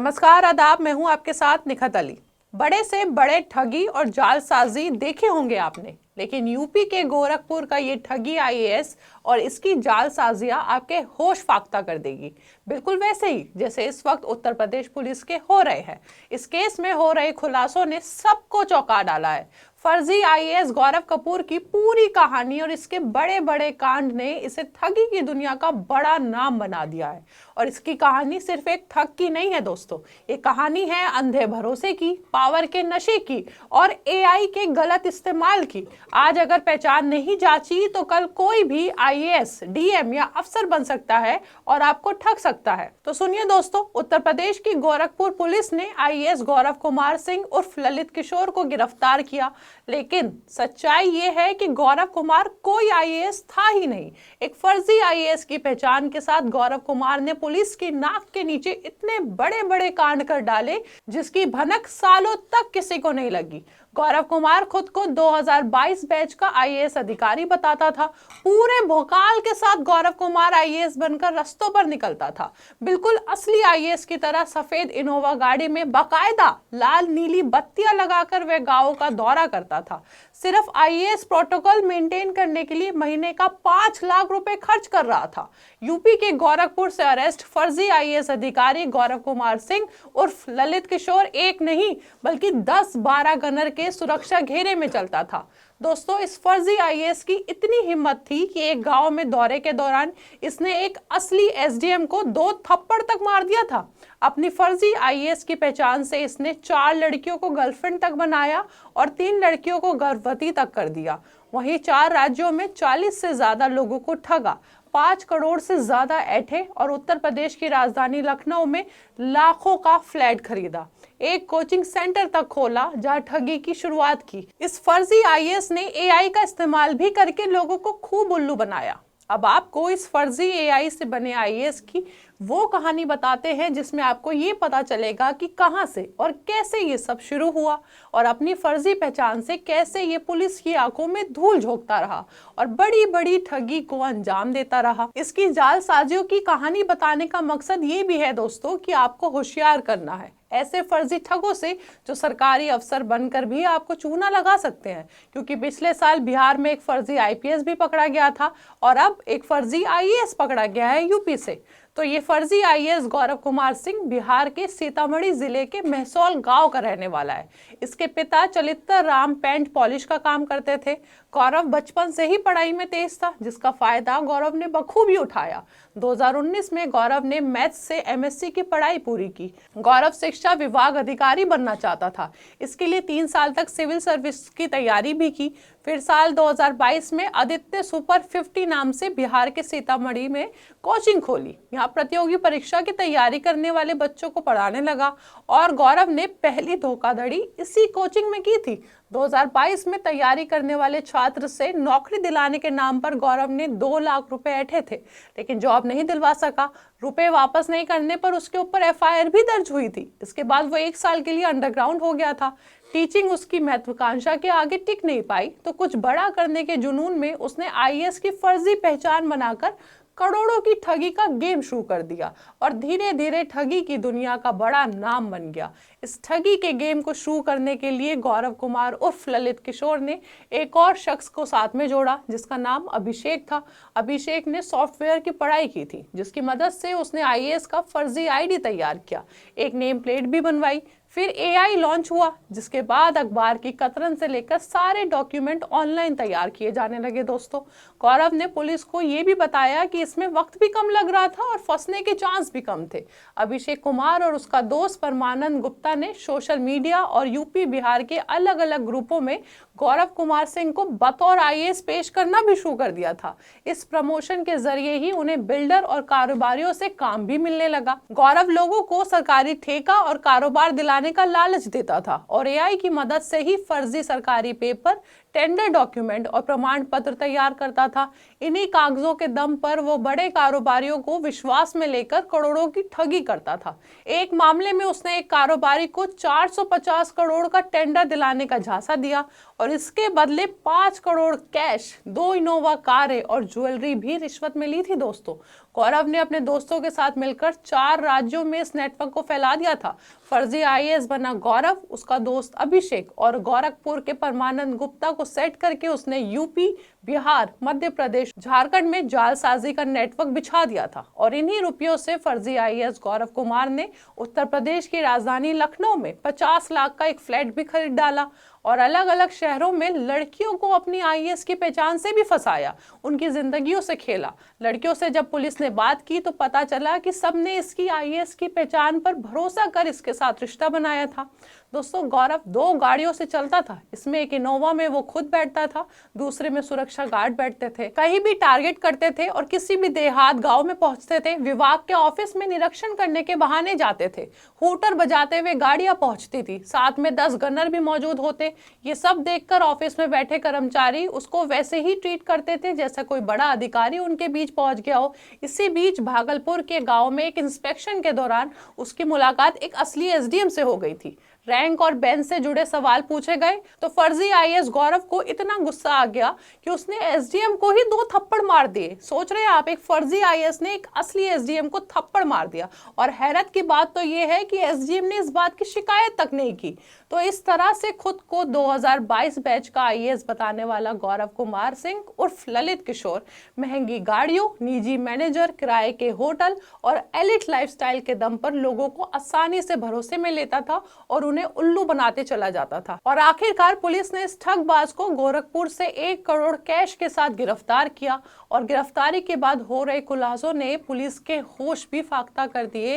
नमस्कार, आदाब। मैं हूं आपके साथ निखत अली। बड़े से बड़े ठगी और जालसाजी देखे होंगे आपने, लेकिन यूपी के गोरखपुर का ये ठगी आईएएस और इसकी जालसाजियां आपके होश फाख्ता कर देगी। बिल्कुल वैसे ही जैसे इस वक्त उत्तर प्रदेश पुलिस के हो रहे हैं। इस केस में हो रहे खुलासों ने सबको चौंका डाला है। फर्जी आईएएस गौरव कपूर की पूरी कहानी और इसके बड़े बड़े कांड ने इसे ठगी की दुनिया का बड़ा नाम बना दिया है। और इसकी कहानी सिर्फ एक ठग की नहीं है दोस्तों, ये कहानी है अंधे भरोसे की, पावर के नशे की और एआई के गलत इस्तेमाल की। आज अगर पहचान नहीं जांची तो कल कोई भी आईएएस, डीएम या अफसर बन सकता है और आपको ठग सकता है। तो सुनिए दोस्तों, उत्तर प्रदेश की गोरखपुर पुलिस ने आईएएस गौरव कुमार सिंह उर्फ ललित किशोर को गिरफ्तार किया, लेकिन सच्चाई ये है कि गौरव कुमार कोई आईएएस था ही नहीं। एक फर्जी आईएएस की पहचान के साथ गौरव कुमार ने पुलिस की नाक के नीचे इतने बड़े बड़े कांड कर डाले जिसकी भनक सालों तक किसी को नहीं लगी। गौरव कुमार खुद को 2022 बैच का आईएएस अधिकारी बताता था। पूरे भोकाल के साथ गौरव कुमार आईएएस बनकर रस्तों पर निकलता था। बिल्कुल असली आईएएस की तरह सफेद इनोवा गाड़ी में बाकायदा लाल नीली बत्तियां लगाकर वह गांवों का दौरा करता था। सिर्फ आईएएस प्रोटोकॉल मेंटेन करने के लिए महीने का 5 लाख रुपए खर्च कर रहा था। यूपी के गोरखपुर से अरेस्ट फर्जी आईएएस अधिकारी गौरव कुमार सिंह उर्फ ललित किशोर एक नहीं बल्कि 10-12 गनर के सुरक्षा घेरे में चलता था। दोस्तों, इस फर्जी आईएएस की इतनी हिम्मत थी कि एक गांव में दौरे के दौरान इसने एक असली एसडीएम को 2 थप्पड़ तक मार दिया था। अपनी फर्जी आईएएस की पहचान से इसने 4 लड़कियों को गर्लफ्रेंड तक बनाया और 3 लड़कियों को गर्भवती तक कर दिया। वहीं 4 राज्यों में 40 से ज्यादा लोगों को ठगा, 5 करोड़ से ज्यादा ऐंठे और उत्तर प्रदेश की राजधानी लखनऊ में लाखों का फ्लैट खरीदा। एक कोचिंग सेंटर तक खोला जहां ठगी की शुरुआत की। इस फर्जी आईएएस ने एआई का इस्तेमाल भी करके लोगों को खूब उल्लू बनाया। अब आपको इस फर्जी एआई से बने आईएएस की वो कहानी बताते हैं जिसमें आपको ये पता चलेगा कि कहां से और कैसे ये सब शुरू हुआ और अपनी फर्जी पहचान से कैसे ये पुलिस की आंखों में धूल झोंकता रहा और बड़ी बड़ी ठगी को अंजाम देता रहा। इसकी जालसाजियों की कहानी बताने का मकसद ये भी है दोस्तों कि आपको होशियार करना है ऐसे फर्जी ठगों से जो सरकारी अफसर बनकर भी आपको चूना लगा सकते हैं। क्योंकि पिछले साल बिहार में एक फर्जी आईपीएस भी पकड़ा गया था और अब एक फर्जी आईएएस पकड़ा गया है यूपी से। तो ये फर्जी आईएएस गौरव कुमार सिंह बिहार के सीतामढ़ी जिले के महसौल गांव का रहने वाला है। इसके पिता चलित्र राम पेंट पॉलिश का काम करते थे। गौरव बचपन से ही पढ़ाई में तेज था, जिसका फायदा गौरव ने बखूबी उठाया। 2019 में गौरव ने मैथ्स से एमएससी की पढ़ाई पूरी की। गौरव शिक्षा विभाग अधिकारी बनना चाहता था। इसके लिए 3 साल तक सिविल सर्विस की तैयारी भी की। फिर साल 2022 में आदित्य सुपर 50 नाम से बिहार के सीतामढ़ी में कोचिंग खोली। यहाँ प्रतियोगी परीक्षा की तैयारी करने वाले बच्चों को पढ़ाने लगा और गौरव ने पहली धोखाधड़ी इसी कोचिंग में की थी। 2022 में तैयारी करने वाले छात्र से नौकरी दिलाने के नाम पर गौरव ने 2 लाख रुपए ऐंठे थे, लेकिन जॉब नहीं दिलवा सका। रुपए वापस नहीं करने पर उसके ऊपर एफआईआर भी दर्ज हुई थी। इसके बाद वो 1 साल के लिए अंडरग्राउंड हो गया था। टीचिंग उसकी महत्वाकांक्षा के आगे टिक नहीं पाई तो कुछ बड़ा करने के जुनून में उसने आईएएस की फर्जी पहचान बनाकर करोड़ों की ठगी का गेम शुरू कर दिया और धीरे धीरे ठगी की दुनिया का बड़ा नाम बन गया। इस ठगी के गेम को शुरू करने के लिए गौरव कुमार उर्फ ललित किशोर ने एक और शख्स को साथ में जोड़ा जिसका नाम अभिषेक था। अभिषेक ने सॉफ्टवेयर की पढ़ाई की थी, जिसकी मदद से उसने आईएएस का फर्जी आईडी तैयार किया, एक नेम प्लेट भी बनवाई। फिर एआई लॉन्च हुआ, जिसके बाद अखबार की कतरन से लेकर सारे डॉक्यूमेंट ऑनलाइन तैयार किए जाने लगे। दोस्तों, गौरव ने पुलिस को यह भी बताया कि इसमें वक्त भी कम लग रहा था और फंसने के चांस भी कम थे। अभिषेक कुमार और उसका दोस्त परमानंद गुप्ता ने सोशल मीडिया और यूपी बिहार के अलग अलग ग्रुपों में गौरव कुमार सिंह को बतौर आईएएस पेश करना भी शुरू कर दिया था। इस प्रमोशन के जरिए ही उन्हें बिल्डर और कारोबारियों से काम भी मिलने लगा। गौरव लोगों को सरकारी ठेका और कारोबार दिलाने का लालच देता था और एआई की मदद से ही फर्जी सरकारी पेपर, टेंडर डॉक्यूमेंट और प्रमाण पत्र तैयार करता था। इन्हीं कागजों के दम पर वो बड़े कारोबारियों को विश्वास में लेकर करोड़ों की ठगी करता था। एक मामले में उसने एक कारोबारी को 450 करोड़ का टेंडर दिलाने का झांसा दिया और इसके बदले 5 करोड़ कैश, 2 इनोवा कारें और ज्वेलरी भी रिश्वत में ली थी। दोस्तों, गौरव ने अपने दोस्तों के साथ मिलकर 4 राज्यों में इस नेटवर्क को फैला दिया था। फर्जी आईएएस बना गौरव, उसका दोस्त अभिषेक और गोरखपुर के परमानंद गुप्ता को सेट करके उसने यूपी, बिहार, मध्य प्रदेश, झारखंड में जालसाजी का नेटवर्क बिछा दिया था और इन्हीं रुपयों से फर्जी आईएएस गौरव कुमार ने उत्तर प्रदेश की राजधानी लखनऊ में 50 लाख का एक फ्लैट भी खरीद डाला और अलग अलग शहरों में लड़कियों को अपनी आईएएस की पहचान से भी फंसाया, उनकी जिंदगियों से खेला। लड़कियों से जब पुलिस ने बात की तो पता चला कि सबने इसकी आईएएस की पहचान पर भरोसा कर इसके साथ रिश्ता बनाया था। दोस्तों, गौरव 2 गाड़ियों से चलता था। इसमें एक इनोवा में वो खुद बैठता था, दूसरे में सुरक्षा गार्ड बैठते थे। कहीं भी टारगेट करते थे और किसी भी देहात गांव में पहुंचते थे। विभाग के ऑफिस में निरीक्षण करने के बहाने जाते थे। हूटर बजाते हुए गाड़ियां पहुंचती थी, साथ में 10 गनर भी मौजूद होते। ये सब देखकर ऑफिस में बैठे कर्मचारी उसको वैसे ही ट्रीट करते थे जैसा कोई बड़ा अधिकारी उनके बीच पहुंच गया हो। इसी बीच भागलपुर के गाँव में एक इंस्पेक्शन के दौरान उसकी मुलाकात एक असली एसडीएम से हो गई थी। रैंक और बेंच से जुड़े सवाल पूछे गए तो फर्जी आईएएस गौरव को इतना गुस्सा आ गया कि उसने एसडीएम को ही 2 थप्पड़ मार दिए। सोच रहे हैं आप, एक फर्जी आईएएस ने एक असली एसडीएम को थप्पड़ मार दिया। और हैरत की बात तो यह है कि एसडीएम ने इस बात की शिकायत तक नहीं की। तो इस तरह से खुद को 2022 बैच का आईएएस बताने वाला गौरव कुमार सिंह उर्फ ललित किशोर महंगी गाड़ियों, निजी मैनेजर, किराए के होटल और एलिट लाइफस्टाइल के दम पर लोगों को आसानी से भरोसे में लेता था और उन्हें उल्लू बनाते चला जाता था। और आखिरकार पुलिस ने इस ठगबाज को गोरखपुर से 1 करोड़ कैश के साथ गिरफ्तार किया और गिरफ्तारी के बाद हो रहे खुलासों ने पुलिस के होश भी फाख्ता कर दिए।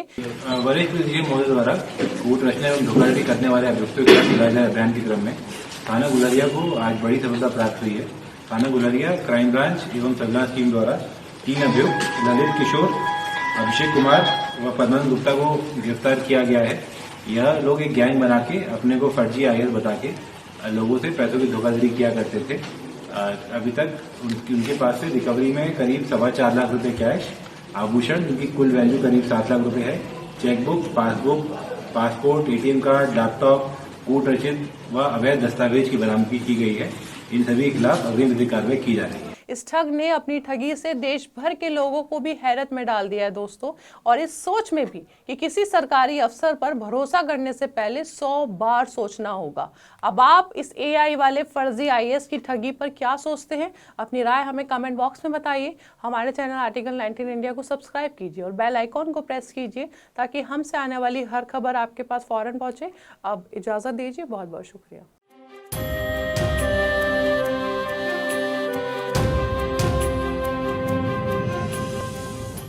वरिष्ठ पुलिस महोदय द्वारा कूट रचना एवं धोखाधड़ी करने वाले अभियुक्तों के खिलाफ अभियान के क्रम में थाना गुलरिया को आज बड़ी सफलता प्राप्त हुई है। थाना गुलरिया क्राइम ब्रांच एवं सर्विलांस टीम द्वारा 3 अभियुक्त ललित किशोर, अभिषेक कुमार व परमानंद गुप्ता को गिरफ्तार किया गया है। यह लोग एक गैंग बना के अपने को फर्जी आईएएस बता के लोगों से पैसों की धोखाधड़ी किया करते थे। अभी तक उनके पास से रिकवरी में करीब 4.25 लाख रुपए कैश, आभूषण जिनकी कुल वैल्यू करीब 7 लाख रुपए है, chequebook, passbook, passport, ATM card, laptop, कूट रचित व अवैध दस्तावेज की बरामदगी की गई है। इन सभी के खिलाफ अग्रिम विधिक कार्रवाई की जा रही है। इस ठग ने अपनी ठगी से देश भर के लोगों को भी हैरत में डाल दिया है दोस्तों, और इस सोच में भी कि किसी सरकारी अफसर पर भरोसा करने से पहले 100 बार सोचना होगा। अब आप इस एआई वाले फर्जी आईएएस की ठगी पर क्या सोचते हैं? अपनी राय हमें कमेंट बॉक्स में बताइए। हमारे चैनल आर्टिकल 19 इंडिया को सब्सक्राइब कीजिए और बेल आइकॉन को प्रेस कीजिए ताकि हमसे आने वाली हर खबर आपके पास फौरन पहुंचे। अब इजाजत दीजिए, बहुत बहुत शुक्रिया।